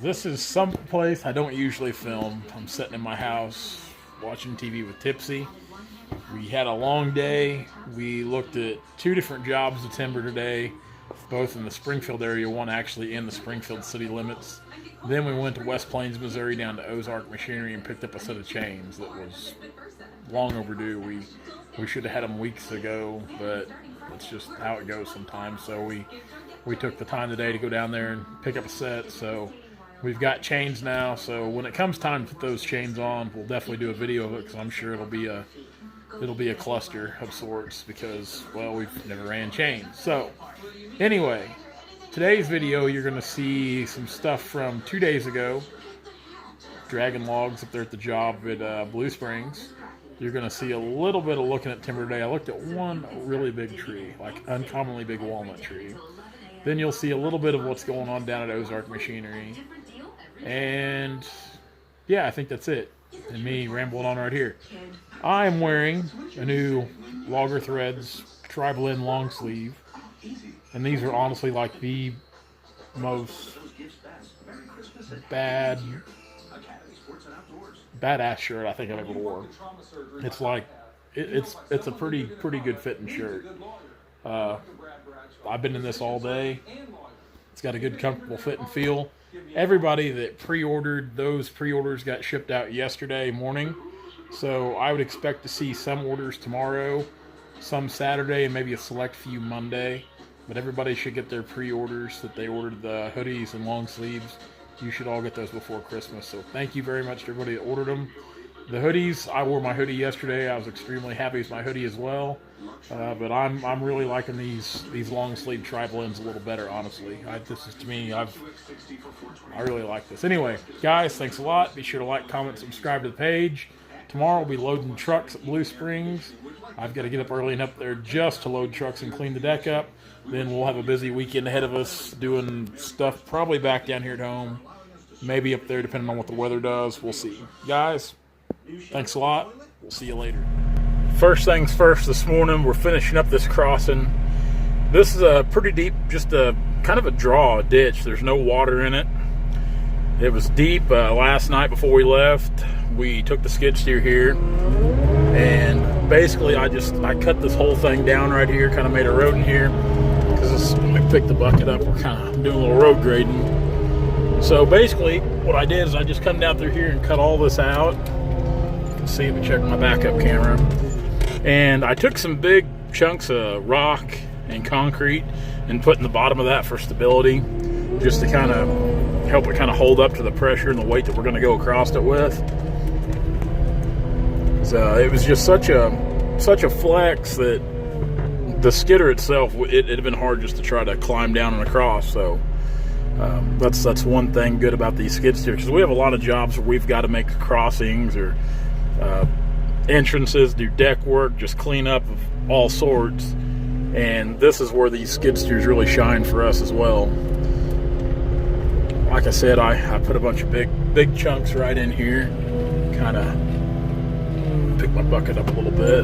This is some place I don't usually film. I'm sitting in my house watching TV with Tipsy. We had a long day. We looked at two different jobs of timber today, both in the Springfield area, one actually in the Springfield city limits. Then we went to West Plains, Missouri, down to Ozark Machinery and picked up a set of chains that was long overdue. We should have had them weeks ago, but it's just how it goes sometimes. So we took the time today to go down there and pick up a set. So we've got chains now. So when it comes time to put those chains on, we'll definitely do a video of it, because I'm sure it'll be a cluster of sorts, because, well, we've never ran chains. So anyway, today's video, you're going to see some stuff from 2 days ago. Dragging logs up there at the job at Blue Springs. You're going to see a little bit of looking at timber today. I looked at one really big tree, like uncommonly big walnut tree. Then you'll see a little bit of what's going on down at Ozark Machinery. And yeah, I think that's it. And me rambling on right here. I am wearing a new Logger Threads Tri-Blend long sleeve. And these are honestly like the most badass shirt I think I've ever worn. It's like it's a pretty good fitting shirt. I've been in this all day. It's got a good comfortable fit and feel. Everybody that pre-ordered, those pre-orders got shipped out yesterday morning. So I would expect to see some orders tomorrow, some Saturday, and maybe a select few Monday. But everybody should get their pre-orders that they ordered, the hoodies and long sleeves. You should all get those before Christmas. So thank you very much to everybody that ordered them. The hoodies, I wore my hoodie yesterday. I was extremely happy with my hoodie as well. But I'm really liking these long sleeve Tri-Blends a little better, honestly. I really like this. Anyway, guys, thanks a lot. Be sure to like, comment, subscribe to the page. Tomorrow we'll be loading trucks at Blue Springs. I've got to get up early and up there just to load trucks and clean the deck up. Then we'll have a busy weekend ahead of us doing stuff probably back down here at home. Maybe up there depending on what the weather does. We'll see. Guys, thanks a lot. We'll see you later. First things first, this morning we're finishing up this crossing. This is a pretty deep, just a kind of a draw ditch. There's no water in it. It was deep last night before we left. We took the skid steer here, and basically I cut this whole thing down right here, kind of made a road in here, because when we pick the bucket up, we're kind of doing a little road grading. So basically what I did is I just come down through here and cut all this out. You can see me checking my backup camera. And I took some big chunks of rock and concrete and put in the bottom of that for stability, just to kind of help it kind of hold up to the pressure and the weight that we're going to go across it with. So it was just such a flex that the skidder itself, it had been hard just to try to climb down and across. So that's one thing good about these skid steers, because we have a lot of jobs where we've got to make crossings or entrances, do deck work, just clean up of all sorts. And this is where these skid steers really shine for us as well. Like I said, I put a bunch of big chunks right in here, kind of pick my bucket up a little bit.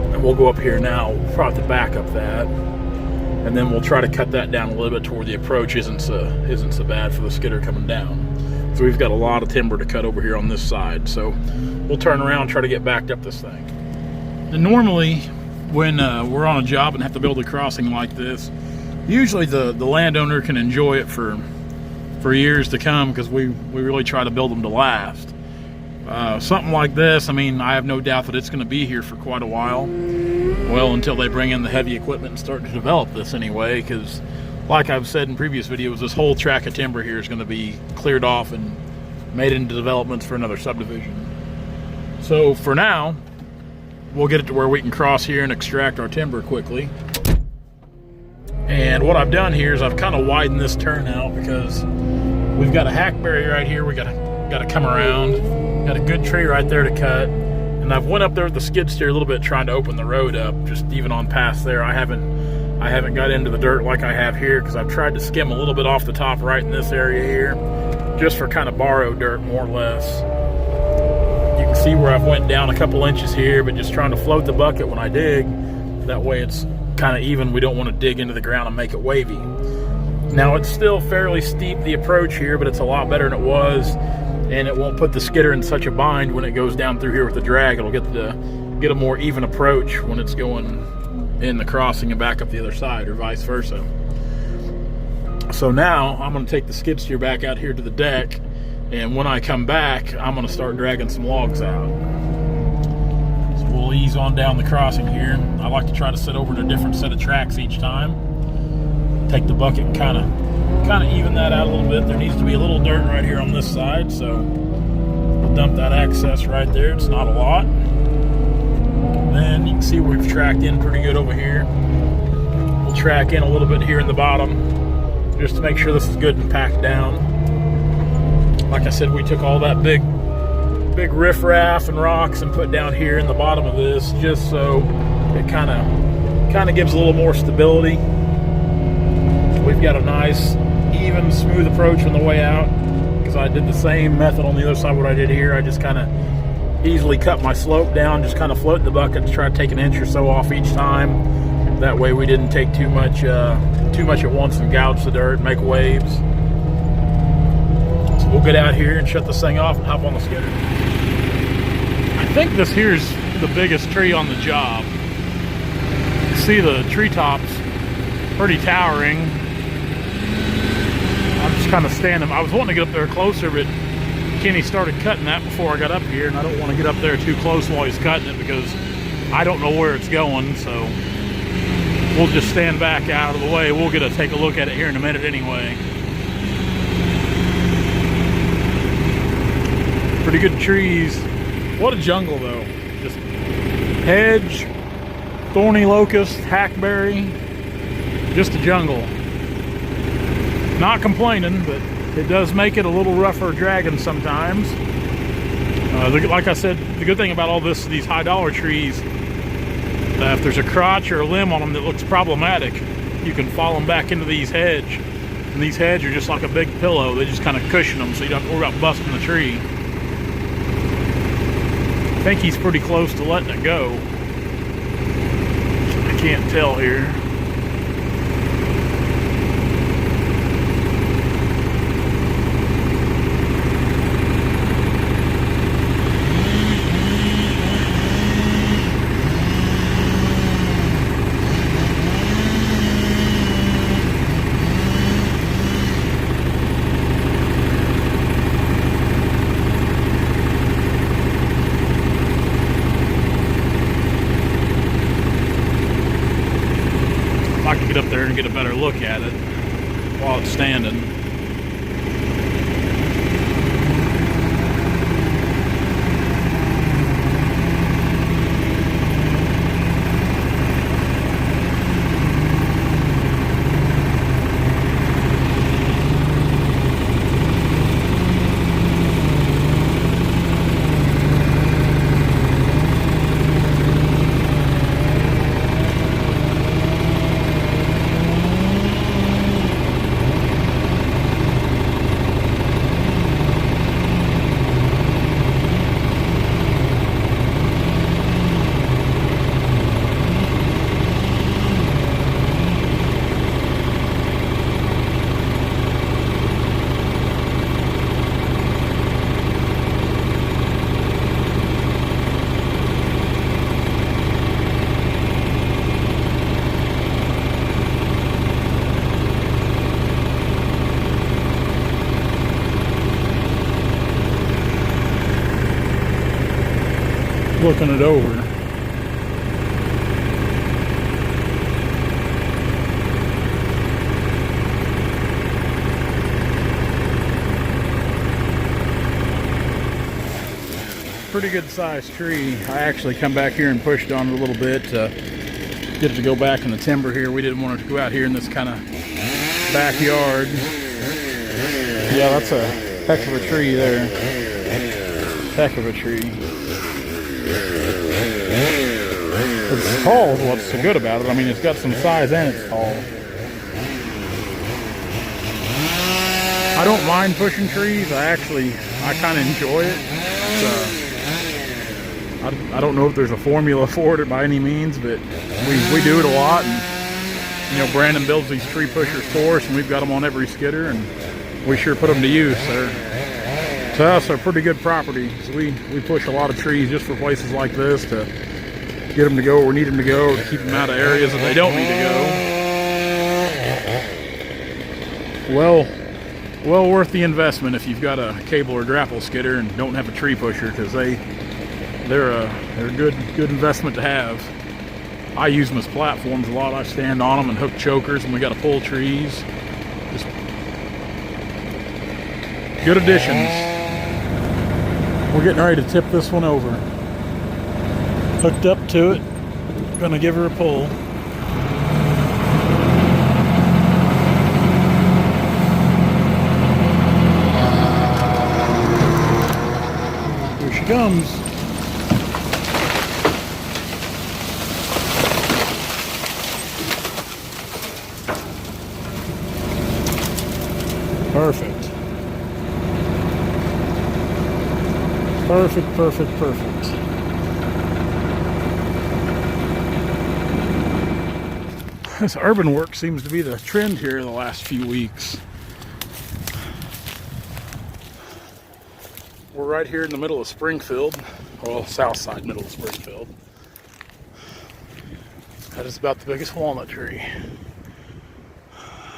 And we'll go up here now. We'll probably have to back up that, and then we'll try to cut that down a little bit to where the approach isn't so bad for the skidder coming down. So we've got a lot of timber to cut over here on this side. So we'll turn around and try to get backed up this thing. And normally when we're on a job and have to build a crossing like this, usually the landowner can enjoy it for years to come, because we really try to build them to last. Something like this, I mean, I have no doubt that it's going to be here for quite a while. Well, until they bring in the heavy equipment and start to develop this anyway, because like I've said in previous videos, this whole tract of timber here is going to be cleared off and made into developments for another subdivision. So for now, we'll get it to where we can cross here and extract our timber quickly. And what I've done here is I've kind of widened this turnout, because we've got a hackberry right here. We got to come around. Got a good tree right there to cut. And I've went up there with the skid steer a little bit, trying to open the road up, just even on past there. I haven't got into the dirt like I have here, because I've tried to skim a little bit off the top right in this area here, just for kind of borrowed dirt, more or less. You can see where I've went down a couple inches here, but just trying to float the bucket when I dig. That way it's kind of even. We don't want to dig into the ground and make it wavy. Now it's still fairly steep, the approach here, but it's a lot better than it was, and it won't put the skidder in such a bind when it goes down through here with the drag. It'll get a more even approach when it's going in the crossing and back up the other side, or vice versa. So now I'm going to take the skid steer back out here to the deck, and when I come back, I'm going to start dragging some logs out. So we'll ease on down the crossing here. I like to try to sit over to a different set of tracks each time. Take the bucket and kind of even that out a little bit. There needs to be a little dirt right here on this side, so we'll dump that excess right there. It's not a lot. And then you can see we've tracked in pretty good over here. We'll track in a little bit here in the bottom, just to make sure this is good and packed down. Like I said, we took all that big riffraff and rocks and put down here in the bottom of this, just so it kind of gives a little more stability. We've got a nice, even, smooth approach on the way out, because I did the same method on the other side what I did here. I just kind of easily cut my slope down, just kind of float the bucket to try to take an inch or so off each time. That way we didn't take too much at once and gouge the dirt, make waves. So we'll get out here and shut this thing off and hop on the skidder. I think this here's the biggest tree on the job. You see the treetops pretty towering. I'm just kind of standing. I was wanting to get up there closer, but Kenny started cutting that before I got up here, and I don't want to get up there too close while he's cutting it because I don't know where it's going. So we'll just stand back out of the way. We'll get to take a look at it here in a minute anyway. Pretty good trees. What a jungle though. Just hedge, thorny locust, hackberry, just a jungle. Not complaining, but it does make it a little rougher dragging sometimes. Like I said, the good thing about all these high dollar trees, if there's a crotch or a limb on them that looks problematic, you can fall them back into these hedge. And these hedge are just like a big pillow. They just kind of cushion them so you don't have to worry about busting the tree. I think he's pretty close to letting it go. I can't tell here. I can get up there and get a better look at it while it's standing. Looking it over. Pretty good sized tree. I actually come back here and pushed on it a little bit to get it to go back in the timber here. We didn't want it to go out here in this kind of backyard. Yeah, that's a heck of a tree there. Heck of a tree. It's tall is what's so good about it. I mean, it's got some size and it's tall. I don't mind pushing trees. I kind of enjoy it. I don't know if there's a formula for it by any means, but we do it a lot. And You know, Brandon builds these tree pushers for us, and we've got them on every skidder, and we sure put them to use. To us, they're pretty good property. So we push a lot of trees just for places like this to get them to go where we need them to go, to keep them out of areas that they don't need to go. Well worth the investment if you've got a cable or grapple skidder and don't have a tree pusher, because they're a good investment to have. I use them as platforms a lot. I stand on them and hook chokers when we got to pull trees. Just good additions. We're getting ready to tip this one over. Hooked up to it. Gonna give her a pull. Here she comes. Perfect. Perfect, perfect, perfect. This urban work seems to be the trend here the last few weeks. We're right here in the middle of Springfield. Well, south side, middle of Springfield. That is about the biggest walnut tree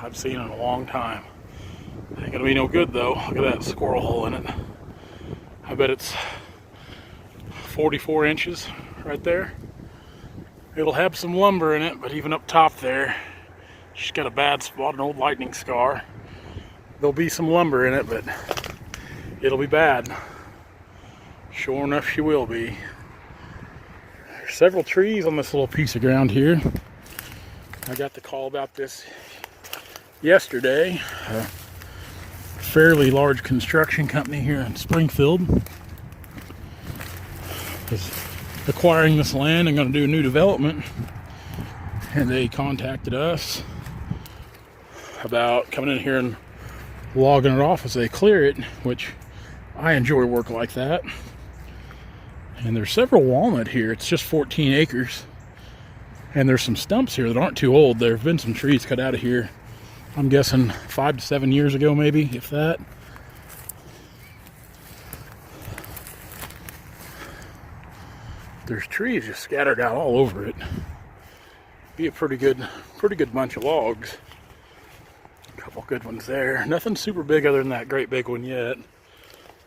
I've seen in a long time. Ain't gonna be no good though. Look at that squirrel hole in it. I bet it's 44 inches right there. It'll have some lumber in it, but even up top there, she's got a bad spot, an old lightning scar. There'll be some lumber in it, but it'll be bad. Sure enough, she will be. There's several trees on this little piece of ground here. I got the call about this yesterday. Fairly large construction company here in Springfield is acquiring this land and going to do a new development, and they contacted us about coming in here and logging it off as they clear it, which I enjoy work like that. And there's several walnut here. It's just 14 acres, and there's some stumps here that aren't too old. There have been some trees cut out of here, I'm guessing 5 to 7 years ago, maybe, if that. There's trees just scattered out all over it. Be a pretty good bunch of logs. A couple good ones there. Nothing super big other than that great big one yet.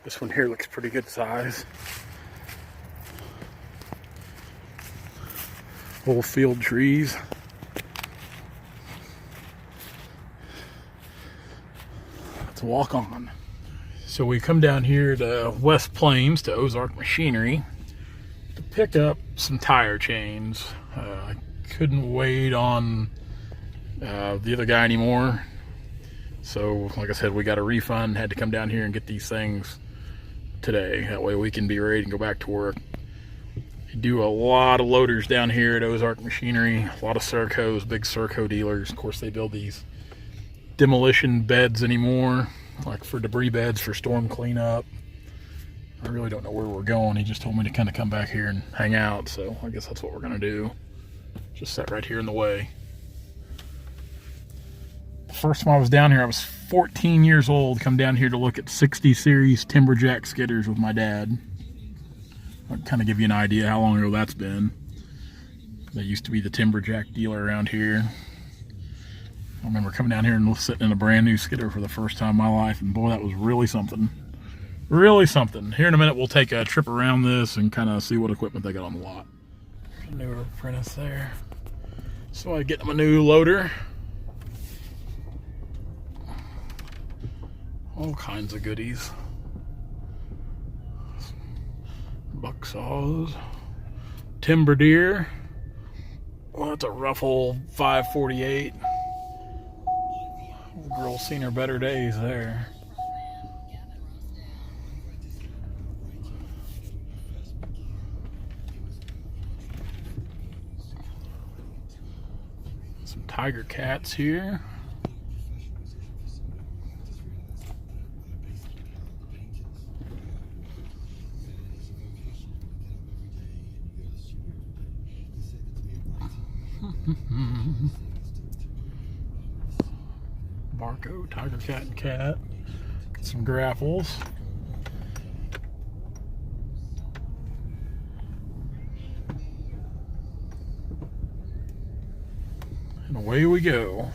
This one here looks pretty good size. Old field trees. Let's walk on. So we come down here to West Plains to Ozark Machinery to pick up some tire chains. I couldn't wait on the other guy anymore. So like I said, we got a refund, had to come down here and get these things today. That way we can be ready and go back to work. You do a lot of loaders down here at Ozark Machinery, a lot of Sercos, big Serco dealers. Of course, they build these demolition beds anymore, like for debris beds for storm cleanup. I really don't know where we're going. He just told me to kind of come back here and hang out, so I guess that's what we're gonna do. Just sat right here in the way. The first time I was down here, I was 14 years old, come down here to look at 60 series Timberjack skidders with my dad. I'll kind of give you an idea how long ago that's been. They used to be the Timberjack dealer around here. I remember coming down here and sitting in a brand new skidder for the first time in my life, and boy, that was really something. Really something. Here in a minute, we'll take a trip around this and kind of see what equipment they got on the lot. There's a newer apprentice there. So I get them a new loader. All kinds of goodies. Buck saws. Timber deer. Well, that's a rough old 548. The girl's seen her better days there. Some Tiger Cats here. Marco, Tiger Cat and Cat. Get some grapples. And away we go.